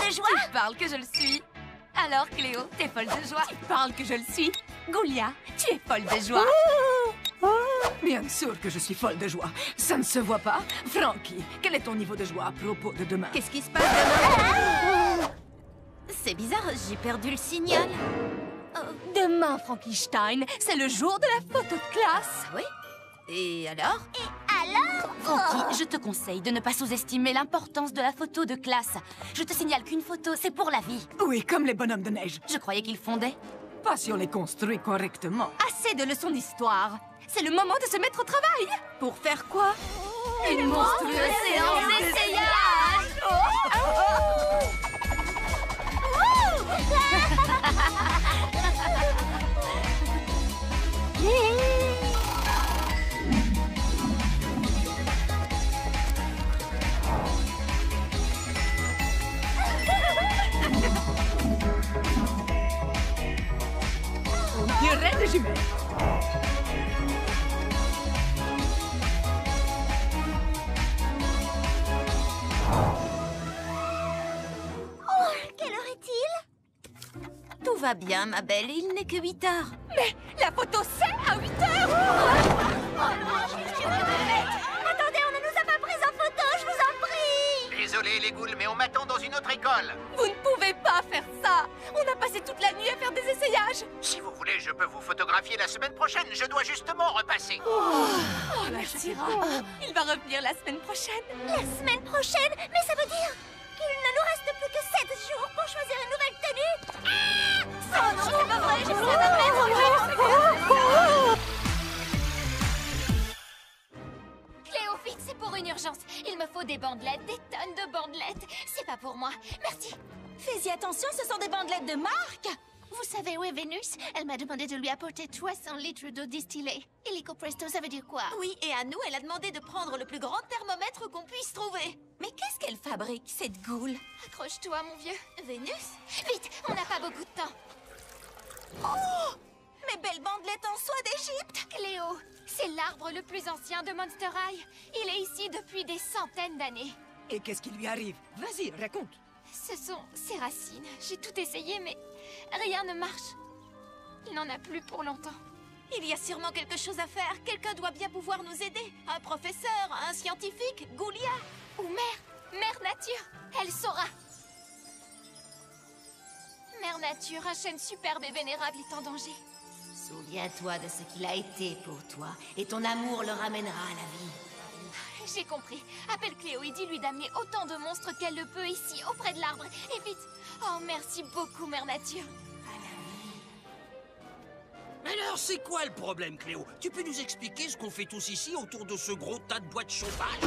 de joie? Tu parles que je le suis. Alors, Cléo, t'es folle de joie. Tu parles que je le suis. Goulia, tu es folle de joie. Bien sûr que je suis folle de joie. Ça ne se voit pas. Frankie, quel est ton niveau de joie à propos de demain? Qu'est-ce qui se passe demain? C'est bizarre, j'ai perdu le signal. Demain, Frankenstein, c'est le jour de la photo de classe. Oui? Et alors? Frankie, je te conseille de ne pas sous-estimer l'importance de la photo de classe. Je te signale qu'une photo, c'est pour la vie. Oui, comme les bonhommes de neige. Je croyais qu'ils fondaient. Pas si on les construit correctement. Assez de leçons d'histoire. C'est le moment de se mettre au travail. Pour faire quoi? Une monstrueuse séance d'essayage. On dirait des jumelles. Quelle heure est-il? Tout va bien, ma belle, il n'est que 8 heures. Mais la photo, c'est à 8 heures. Attendez, on ne nous a pas pris en photo, je vous en prie. Désolé les ghouls, mais on m'attend dans une autre école. Vous ne pouvez pas faire ça. On a passé toute la nuit à faire des essayages. Si vous voulez, je peux vous photographier la semaine prochaine. Je dois justement repasser. Oh, merci. Il va revenir la semaine prochaine. La semaine prochaine? Mais ça veut dire qu'il ne nous reste plus que 7 jours pour choisir une nouvelle tenue. Oh non, c'est pas vrai, j'ai besoin d'un Cléo, vite, c'est pour une urgence. Il me faut des bandelettes, des tonnes de bandelettes. C'est pas pour moi. Merci. Fais-y attention, ce sont des bandelettes de marque. Vous savez où est Vénus? Elle m'a demandé de lui apporter 300 litres d'eau distillée. Illico presto, ça veut dire quoi? Oui, et à nous, elle a demandé de prendre le plus grand thermomètre qu'on puisse trouver. Mais qu'est-ce qu'elle fabrique, cette goule? Accroche-toi, mon vieux. Vénus? Vite, on n'a pas beaucoup de temps. Oh! Mes belles bandelettes en soie d'Égypte! Cléo, c'est l'arbre le plus ancien de Monster High. Il est ici depuis des centaines d'années. Et qu'est-ce qui lui arrive? Vas-y, raconte. Ce sont ses racines. J'ai tout essayé, mais rien ne marche. Il n'en a plus pour longtemps. Il y a sûrement quelque chose à faire. Quelqu'un doit bien pouvoir nous aider. Un professeur, un scientifique, Goulia. Ou Mère Nature, elle saura. Mère Nature, un chêne superbe et vénérable est en danger. Souviens-toi de ce qu'il a été pour toi, et ton amour le ramènera à la vie. J'ai compris. Appelle Cléo et dis-lui d'amener autant de monstres qu'elle le peut ici, auprès de l'arbre. Et vite. Oh, merci beaucoup, Mère Nature. Alors, c'est quoi le problème, Cléo? Tu peux nous expliquer ce qu'on fait tous ici autour de ce gros tas de bois de chauffage?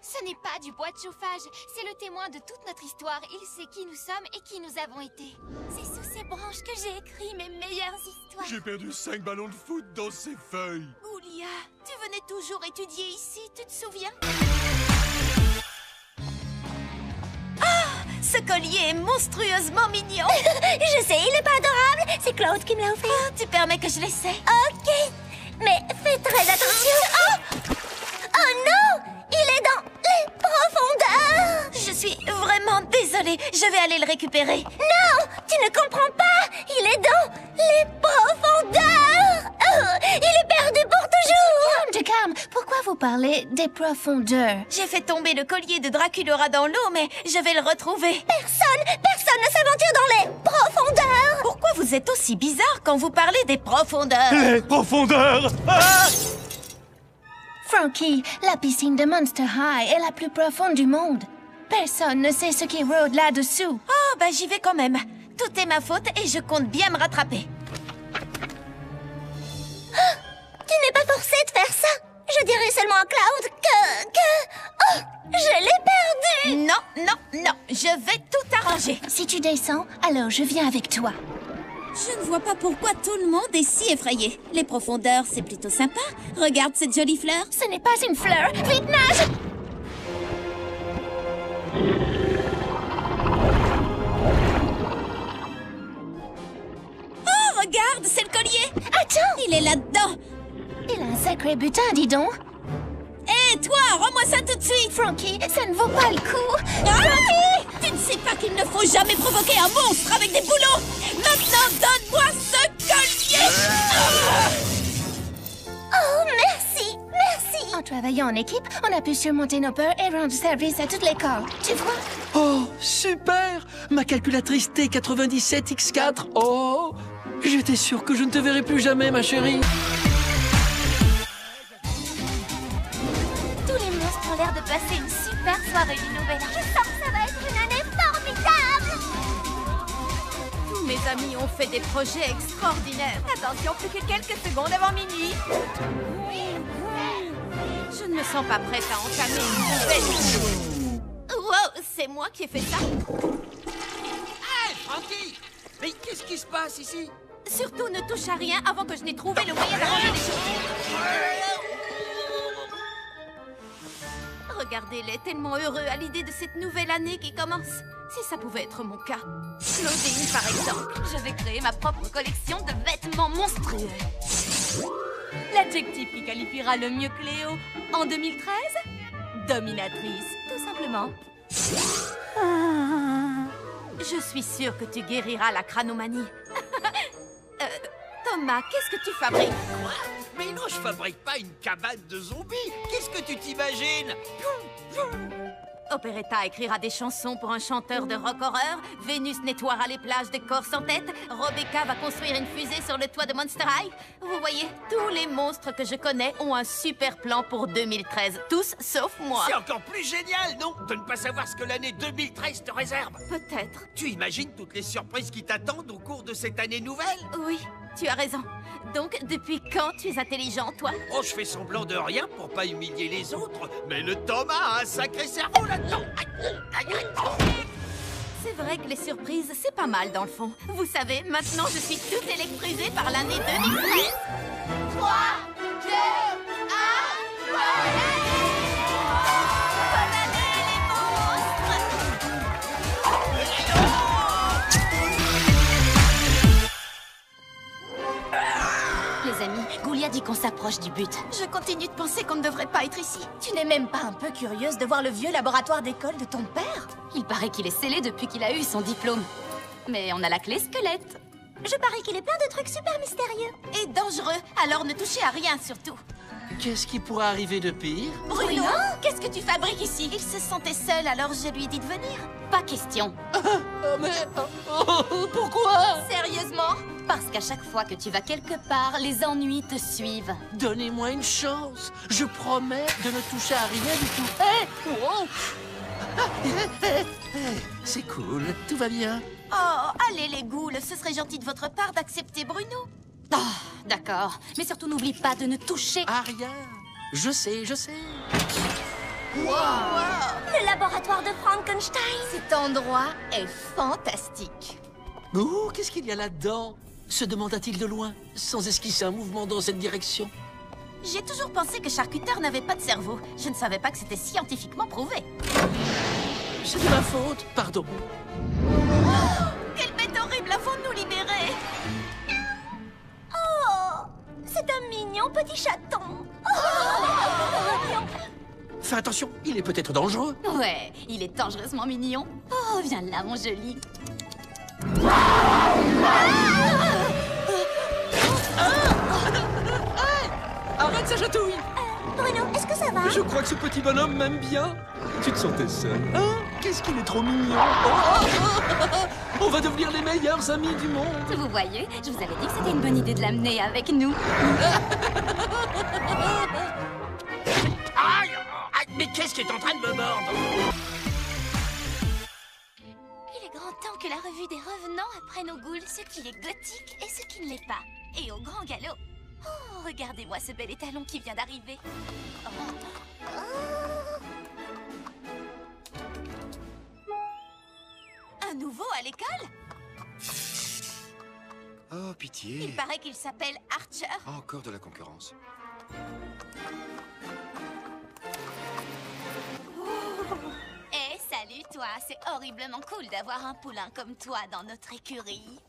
Ce n'est pas du bois de chauffage. C'est le témoin de toute notre histoire. Il sait qui nous sommes et qui nous avons été. C'est sous ces branches que j'ai écrit mes meilleures histoires. J'ai perdu 5 ballons de foot dans ces feuilles. Goulia, tu venais toujours étudier ici, tu te souviens? Ce collier est monstrueusement mignon. Je sais, il est pas adorable. C'est Claude qui me l'a offert. Oh, tu permets que je l'essaie? Ok. Mais fais très attention. Oh non! Il est dans les profondeurs. Je suis vraiment désolée. Je vais aller le récupérer. Non! Tu ne comprends pas. Il est dans les profondeurs. Oh, il est perdu pour toujours. Calme. Pourquoi vous parlez des profondeurs? J'ai fait tomber le collier de Draculaura dans l'eau, mais je vais le retrouver. Personne ne s'aventure dans les profondeurs. Pourquoi vous êtes aussi bizarre quand vous parlez des profondeurs? Les profondeurs! Ah! Frankie, la piscine de Monster High est la plus profonde du monde. Personne ne sait ce qui rôde là-dessous. Oh, bah j'y vais quand même. Tout est ma faute et je compte bien me rattraper. Tu n'es pas forcé de faire ça. Je dirais seulement à Cloud Oh, je l'ai perdu. Non, je vais tout arranger. Si tu descends, alors je viens avec toi. Je ne vois pas pourquoi tout le monde est si effrayé. Les profondeurs, c'est plutôt sympa. Regarde cette jolie fleur. Ce n'est pas une fleur. Vite, nage! Oh, regarde, c'est le collier. Attends! Il est là-dedans. Il a un sacré butin, dis donc. Hé, toi, rends-moi ça tout de suite. Frankie, ça ne vaut pas le coup. Frankie, tu C'est pas qu'il ne faut jamais provoquer un monstre avec des boulons. Maintenant, donne-moi ce collier. Oh, merci, merci. En travaillant en équipe, on a pu surmonter nos peurs et rendre service à toute l'école. Tu vois? Oh, super! Ma calculatrice T97X4. Oh! J'étais sûr que je ne te verrai plus jamais, ma chérie. Tous les monstres ont l'air de passer une super soirée du Nouvel An. Je sens que ça va être une année formidable. Tous mes amis ont fait des projets extraordinaires. Attention, plus que quelques secondes avant minuit. Je ne me sens pas prête à entamer une nouvelle vie. Wow, c'est moi qui ai fait ça. Hey, Frankie! Mais qu'est-ce qui se passe ici? Surtout ne touche à rien avant que je n'ai trouvé le moyen d'arranger les choses. Regardez-les, tellement heureux à l'idée de cette nouvelle année qui commence. Si ça pouvait être mon cas. Claudine, par exemple. Je vais créer ma propre collection de vêtements monstrueux. L'adjectif qui qualifiera le mieux Cléo en 2013 ? Dominatrice, tout simplement. Je suis sûre que tu guériras la crânomanie. Thomas, qu'est-ce que tu fabriques? Quoi? Mais non, je fabrique pas une cabane de zombies. Qu'est-ce que tu t'imagines? Operetta écrira des chansons pour un chanteur de rock horreur. Vénus nettoiera les plages des corps sans tête. Rebecca va construire une fusée sur le toit de Monster High. Vous voyez, tous les monstres que je connais ont un super plan pour 2013. Tous sauf moi. C'est encore plus génial, non? De ne pas savoir ce que l'année 2013 te réserve. Peut-être. Tu imagines toutes les surprises qui t'attendent au cours de cette année nouvelle? Oui, tu as raison. Donc, depuis quand tu es intelligent, toi? Oh, je fais semblant de rien pour pas humilier les autres. Mais le Thomas a un sacré cerveau là-dedans. C'est vrai que les surprises, c'est pas mal dans le fond. Vous savez, maintenant je suis toute électrisée par l'année 2013. 3, 2, 1, voilà. Bonne année, les monstres! Les amis, Goulia dit qu'on s'approche du but. Je continue de penser qu'on ne devrait pas être ici. Tu n'es même pas un peu curieuse de voir le vieux laboratoire d'école de ton père? Il paraît qu'il est scellé depuis qu'il a eu son diplôme. Mais on a la clé squelette. Je parie qu'il est plein de trucs super mystérieux. Et dangereux, alors ne touchez à rien surtout. Qu'est-ce qui pourrait arriver de pire? Bruno, qu'est-ce que tu fabriques ici? Il se sentait seul, alors je lui ai dit de venir. Pas question. Pourquoi? Sérieusement? Parce qu'à chaque fois que tu vas quelque part, les ennuis te suivent. Donnez-moi une chance. Je promets de ne toucher à rien du tout. Hey! Wow! C'est cool, tout va bien. Oh, allez les ghouls, ce serait gentil de votre part d'accepter Bruno. Oh, d'accord. Mais surtout n'oublie pas de ne toucher À rien. Je sais, je sais. Le laboratoire de Frankenstein. Cet endroit est fantastique. Ouh, qu'est-ce qu'il y a là-dedans? Se demanda-t-il de loin, sans esquisser un mouvement dans cette direction. J'ai toujours pensé que Charcuteur n'avait pas de cerveau. Je ne savais pas que c'était scientifiquement prouvé. C'est de ma faute, pardon. Quelle bête horrible, avons-nous libéré? Oh, c'est un mignon petit chaton. Fais attention, il est peut-être dangereux. Ouais, il est dangereusement mignon. Oh, viens là, mon joli. Arrête sa chatouille! Bruno, est-ce que ça va? Je crois que ce petit bonhomme m'aime bien. Tu te sentais seul, hein? Qu'est-ce qu'il est trop mignon! On va devenir les meilleurs amis du monde! Vous voyez, je vous avais dit que c'était une bonne idée de l'amener avec nous. Aïe! Aïe, mais qu'est-ce qui est en train de me mordre? Il est grand temps que la revue des revenants apprenne aux ghouls ce qui est gothique et ce qui ne l'est pas. Et au grand galop. Oh, regardez-moi ce bel étalon qui vient d'arriver. Un nouveau à l'école? Oh, pitié. Il paraît qu'il s'appelle Archer. Encore de la concurrence. Eh, salut toi, c'est horriblement cool d'avoir un poulain comme toi dans notre écurie.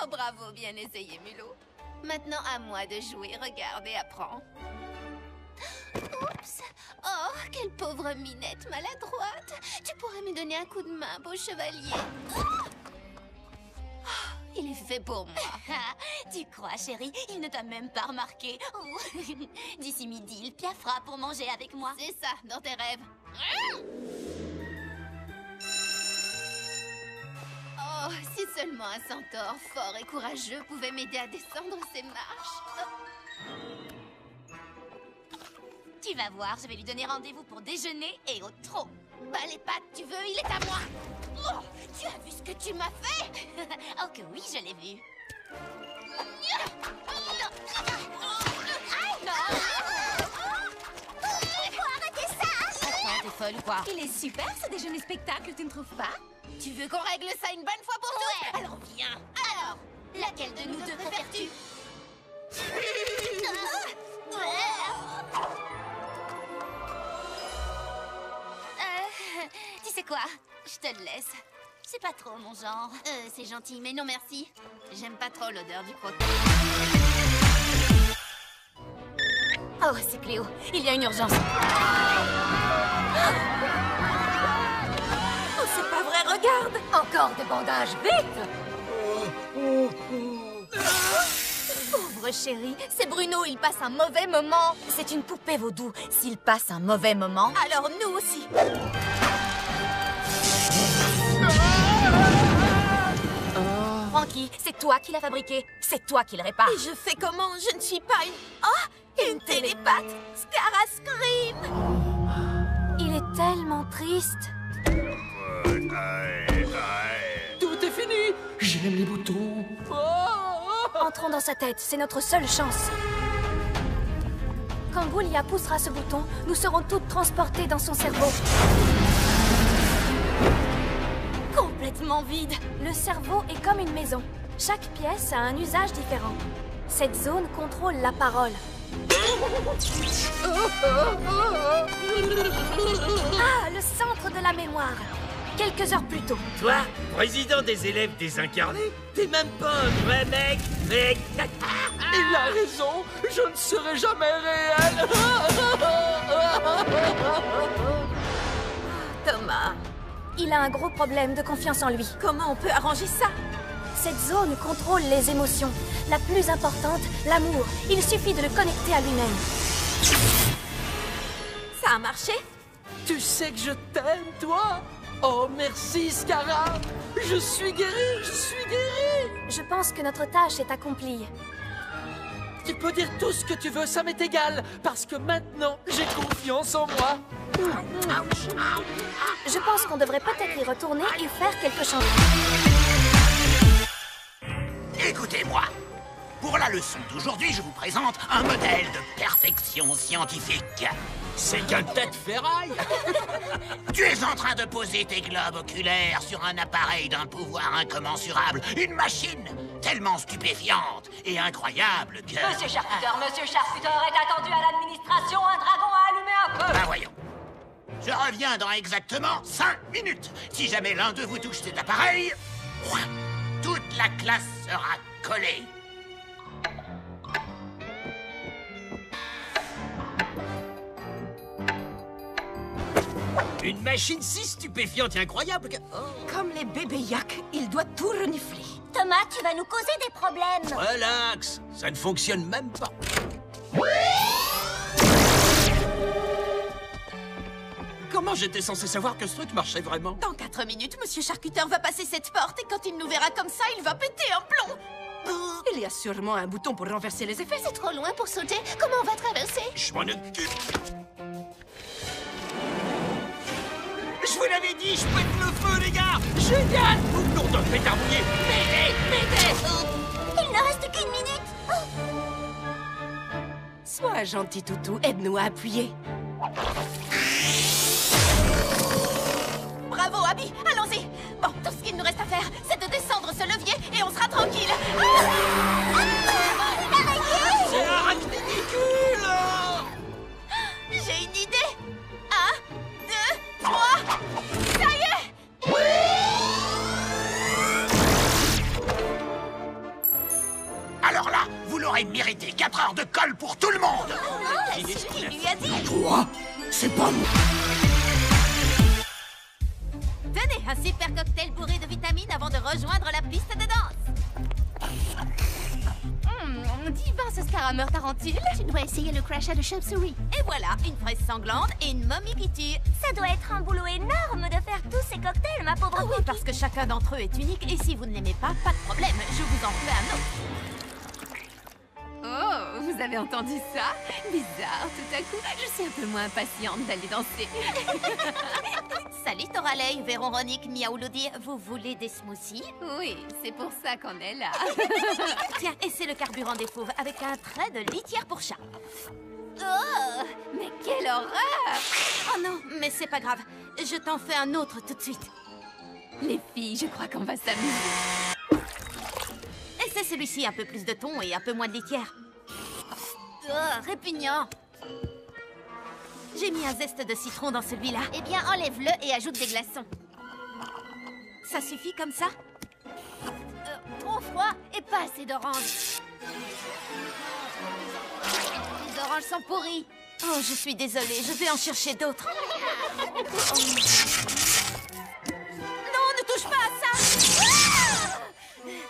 Oh, bravo, bien essayé, Mulot. Maintenant, à moi de jouer. Regarde et apprends. Oups. Oh, quelle pauvre Pauvre minette maladroite. Tu pourrais me donner un coup de main, beau chevalier. Il est fait pour moi. Tu crois, chérie? Il ne t'a même pas remarqué. Oh. D'ici midi, il piaffera pour manger avec moi. C'est ça, dans tes rêves. Oh, si seulement un centaure fort et courageux pouvait m'aider à descendre ces marches. Tu vas voir, je vais lui donner rendez-vous pour déjeuner et au trot. Bah les pattes, tu veux, il est à moi. Oh, tu as vu ce que tu m'as fait? Oh que oui, je l'ai vu. Arrêtez ça! Attends, t'es folle ou quoi? Il est super ce déjeuner spectacle, tu ne trouves pas? Tu veux qu'on règle ça une bonne fois pour toutes? Alors viens. Alors, laquelle de nous deux préfères-tu? Tu sais quoi? Je te le laisse. C'est pas trop mon genre. C'est gentil, mais non merci. J'aime pas trop l'odeur du croquant. Oh, c'est Cléo. Il y a une urgence. Oh, c'est pas vrai, regarde! Encore des bandages, vite! Pauvre chérie, c'est Bruno, il passe un mauvais moment. C'est une poupée vaudou. S'il passe un mauvais moment, alors nous aussi. Frankie, c'est toi qui l'as fabriqué. C'est toi qui le répare. Et je fais comment? Je ne suis pas une... Oh! Une télépathe! Scara Scream! Il est tellement triste. Tout est fini. J'aime les boutons. Entrons dans sa tête, c'est notre seule chance. Quand Boulia poussera ce bouton, nous serons toutes transportées dans son cerveau. Complètement vide. Le cerveau est comme une maison. Chaque pièce a un usage différent. Cette zone contrôle la parole. Ah, le centre de la mémoire. Quelques heures plus tôt. Toi, président des élèves désincarnés, t'es même pas un vrai mec, mec. Il a raison, je ne serai jamais réel. Thomas, Il a un gros problème de confiance en lui. comment on peut arranger ça? Cette zone contrôle les émotions. La plus importante, l'amour. Il suffit de le connecter à lui-même. Ça a marché? Tu sais que je t'aime, toi. Oh, merci, Scara. Je suis guéri, je suis guéri. Je pense que notre tâche est accomplie. Tu peux dire tout ce que tu veux, ça m'est égal. Parce que maintenant, j'ai confiance en moi. Je pense qu'on devrait peut-être y retourner et faire quelque chose. Écoutez-moi. Pour la leçon d'aujourd'hui, je vous présente un modèle de perfection scientifique. C'est qu'un tas de ferraille. Tu es en train de poser tes globes oculaires sur un appareil d'un pouvoir incommensurable. Une machine tellement stupéfiante et incroyable que... Monsieur Charcuter est attendu à l'administration. Un dragon a allumé un feu. Ben voyons. Je reviens dans exactement 5 minutes. Si jamais l'un de vous touche cet appareil, toute la classe sera collée. Une machine si stupéfiante et incroyable que... Comme les bébés yak, il doit tout renifler. Thomas, tu vas nous causer des problèmes. Relax, ça ne fonctionne même pas. Comment j'étais censé savoir que ce truc marchait vraiment? Dans 4 minutes, Monsieur Charcuter va passer cette porte et quand il nous verra comme ça, il va péter un plomb. Il y a sûrement un bouton pour renverser les effets. C'est trop loin pour sauter. Comment on va traverser? Je m'en occupe. Je vous l'avais dit, je pète le feu, les gars. Génial. Vous nom de pétard mouillé. Il ne reste qu'une minute. Sois gentil, toutou. Aide-nous à appuyer. Bravo, Abby, allons-y. Bon, tout ce qu'il nous reste à faire, c'est de descendre ce levier et on sera tranquille. C'est arachninicule. J'ai une idée. 1, 2, 3. Ça y est. Alors là, vous l'aurez mérité. 4 heures de colle pour tout le monde. C'est ce qu'il lui a dit. Quoi? C'est pas moi. super cocktail bourré de vitamines avant de rejoindre la piste de danse. Divin ce scarameur tarentule. Tu dois essayer le crachat de chauve-souris. Et voilà, une fraise sanglante et une momie qui tue. Ça doit être un boulot énorme de faire tous ces cocktails, ma pauvre Oui, parce que chacun d'entre eux est unique et si vous ne l'aimez pas de problème, je vous en fais un autre. Oh, vous avez entendu ça? Bizarre, tout à coup, je suis un peu moins impatiente d'aller danser. Salut Toralei, Véronique, Miaouloudi, vous voulez des smoothies? Oui, c'est pour ça qu'on est là. Tiens, et c'est le carburant des fauves avec un trait de litière pour chat. Oh, mais quelle horreur! Oh non, mais c'est pas grave, je t'en fais un autre tout de suite. Les filles, je crois qu'on va s'amuser. Et c'est celui-ci, un peu plus de thon et un peu moins de litière. Oh, répugnant. J'ai mis un zeste de citron dans celui-là. Eh bien, enlève-le et ajoute des glaçons. Ça suffit comme ça? Trop froid et pas assez d'oranges. Les oranges sont pourries. Oh, je suis désolée, je vais en chercher d'autres. Non, ne touche pas à ça!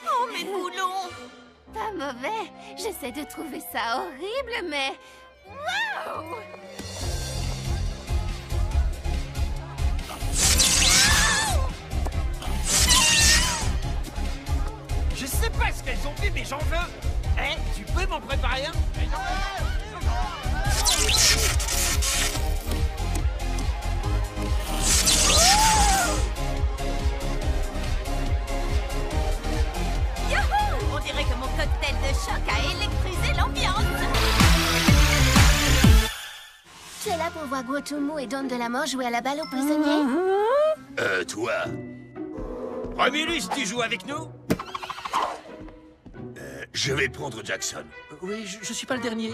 Oh, mes boulons! Pas mauvais. J'essaie de trouver ça horrible, mais... Waouh! Je sais pas ce qu'elles ont fait, mais j'en veux. Hein? Tu peux m'en préparer un? Yahoo! On dirait que mon cocktail de choc a électrisé l'ambiance. Tu es là pour voir Guotumu et Don de la Mort jouer à la balle aux prisonniers? Toi. Romulus, tu joues avec nous? Je vais prendre Jackson. Oui, je suis pas le dernier.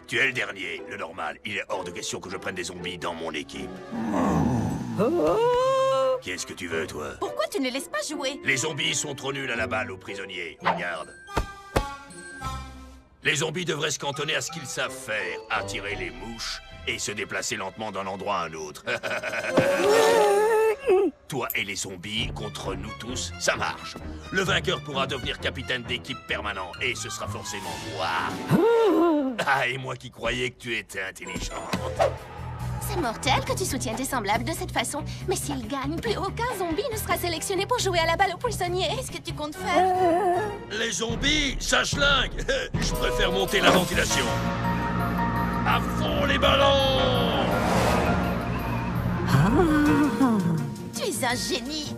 Tu es le dernier, le normal. Il est hors de question que je prenne des zombies dans mon équipe. Qu'est-ce que tu veux, toi? Pourquoi tu ne les laisses pas jouer? Les zombies sont trop nuls à la balle aux prisonniers. Regarde. Les zombies devraient se cantonner à ce qu'ils savent faire. Attirer les mouches et se déplacer lentement d'un endroit à un autre. Toi et les zombies contre nous tous, ça marche. Le vainqueur pourra devenir capitaine d'équipe permanent et ce sera forcément moi. Ah, et moi qui croyais que tu étais intelligent. C'est mortel que tu soutiennes tes semblables de cette façon. Mais s'ils gagnent, plus aucun zombie ne sera sélectionné pour jouer à la balle aux prisonniers. Qu'est-ce que tu comptes faire? Les zombies, ça schlingue. Je préfère monter la ventilation. À fond les ballons! Tu es un génie.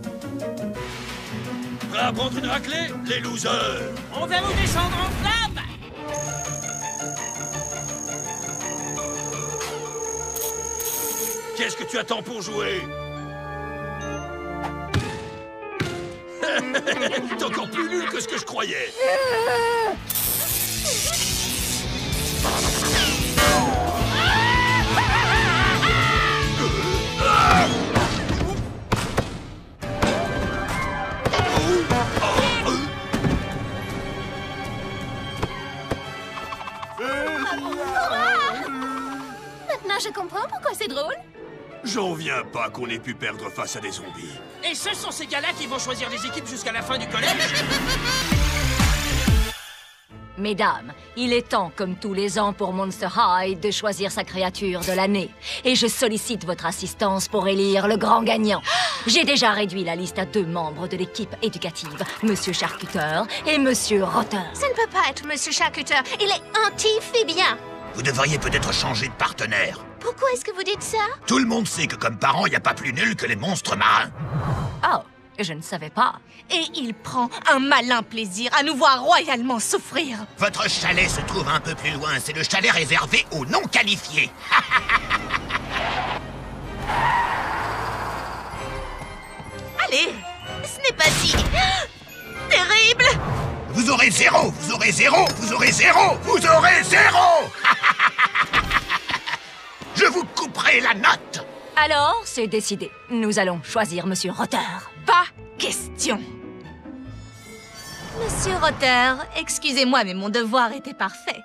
Prêt à prendre une raclée, les losers? On va vous descendre en flamme! Qu'est-ce que tu attends pour jouer? T'es encore plus nul que ce que je croyais. Maintenant, je comprends pourquoi c'est drôle. J'en viens pas qu'on ait pu perdre face à des zombies. Et ce sont ces gars-là qui vont choisir les équipes jusqu'à la fin du collège? Mesdames, il est temps, comme tous les ans pour Monster High, de choisir sa créature de l'année. Et je sollicite votre assistance pour élire le grand gagnant. J'ai déjà réduit la liste à 2 membres de l'équipe éducative, Monsieur Charcuteur et Monsieur Rotter. Ça ne peut pas être Monsieur Charcuteur. Il est anti-phibien. Vous devriez peut-être changer de partenaire. Pourquoi est-ce que vous dites ça? Tout le monde sait que comme parent, il n'y a pas plus nul que les monstres marins. Oh, je ne savais pas. Et il prend un malin plaisir à nous voir royalement souffrir. Votre chalet se trouve un peu plus loin. C'est le chalet réservé aux non qualifiés. Allez, ce n'est pas si... terrible! Vous aurez 0, vous aurez 0, vous aurez 0, vous aurez 0. Je vous couperai la note. Alors, c'est décidé. Nous allons choisir Monsieur Rotter. Pas question. Monsieur Rotter, excusez-moi, mais mon devoir était parfait.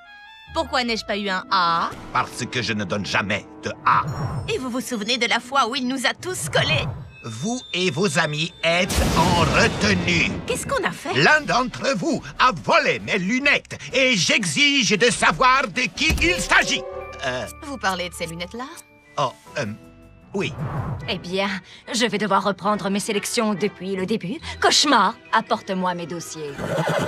Pourquoi n'ai-je pas eu un A? Parce que je ne donne jamais de A. Et vous vous souvenez de la fois où il nous a tous collés? Vous et vos amis êtes en retenue. Qu'est-ce qu'on a fait? L'un d'entre vous a volé mes lunettes et j'exige de savoir de qui il s'agit. Vous parlez de ces lunettes-là? Oh, oui. Eh bien, je vais devoir reprendre mes sélections depuis le début. Cauchemar, apporte-moi mes dossiers.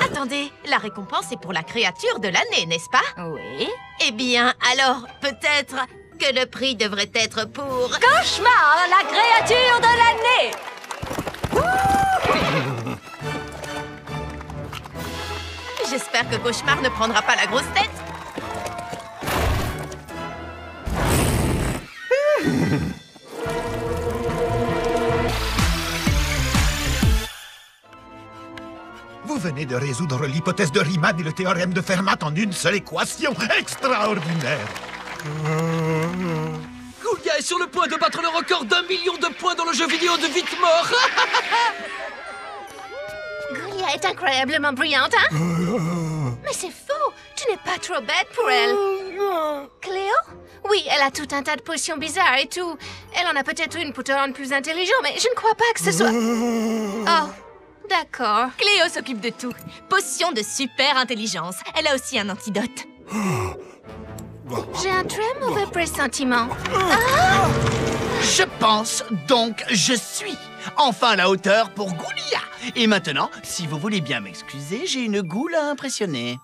Attendez, la récompense est pour la créature de l'année, n'est-ce pas? Oui. Eh bien, alors, peut-être que le prix devrait être pour... Cauchemar, la créature de l'année! J'espère que Cauchemar ne prendra pas la grosse tête. Vous venez de résoudre l'hypothèse de Riemann et le théorème de Fermat en une seule équation. Extraordinaire! Goulia est sur le point de battre le record d'1 million de points dans le jeu vidéo de vite mort. Goulia est incroyablement brillante, hein? Mais c'est faux! Tu n'es pas trop bête pour elle. Cléo? Oui, elle a tout un tas de potions bizarres et tout. Elle en a peut-être une pour te rendre plus intelligent, mais je ne crois pas que ce soit... Oh, d'accord. Cléo s'occupe de tout. Potion de super intelligence. Elle a aussi un antidote. J'ai un très mauvais pressentiment. Je pense, donc je suis enfin à la hauteur pour Goulia. Et maintenant, si vous voulez bien m'excuser, j'ai une goule à impressionner.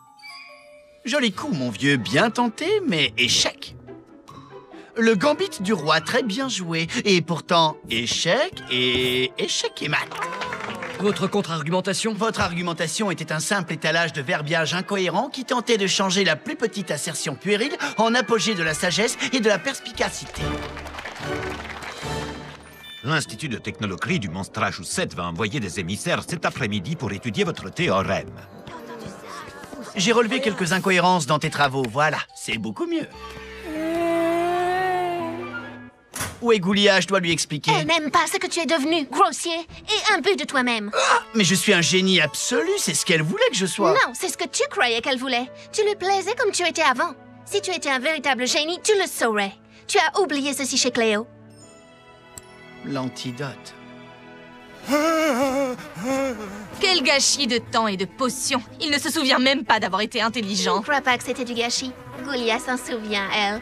Joli coup, mon vieux, bien tenté, mais échec. Le gambit du roi, très bien joué. Et pourtant, échec et mat. Votre contre-argumentation? Votre argumentation était un simple étalage de verbiage incohérent qui tentait de changer la plus petite assertion puérile en apogée de la sagesse et de la perspicacité. L'Institut de technologie du Massachusetts va envoyer des émissaires cet après-midi pour étudier votre théorème. J'ai relevé quelques incohérences dans tes travaux, voilà, c'est beaucoup mieux. Où est Goulia? Je dois lui expliquer. Elle n'aime pas ce que tu es devenu, grossier et imbu de toi-même. Mais je suis un génie absolu, c'est ce qu'elle voulait que je sois. Non, c'est ce que tu croyais qu'elle voulait. Tu lui plaisais comme tu étais avant. Si tu étais un véritable génie, tu le saurais. Tu as oublié ceci chez Cléo. L'antidote. Quel gâchis de temps et de potions. Il ne se souvient même pas d'avoir été Je intelligent. ne crois pas que c'était du gâchis. Goulia s'en souvient, elle.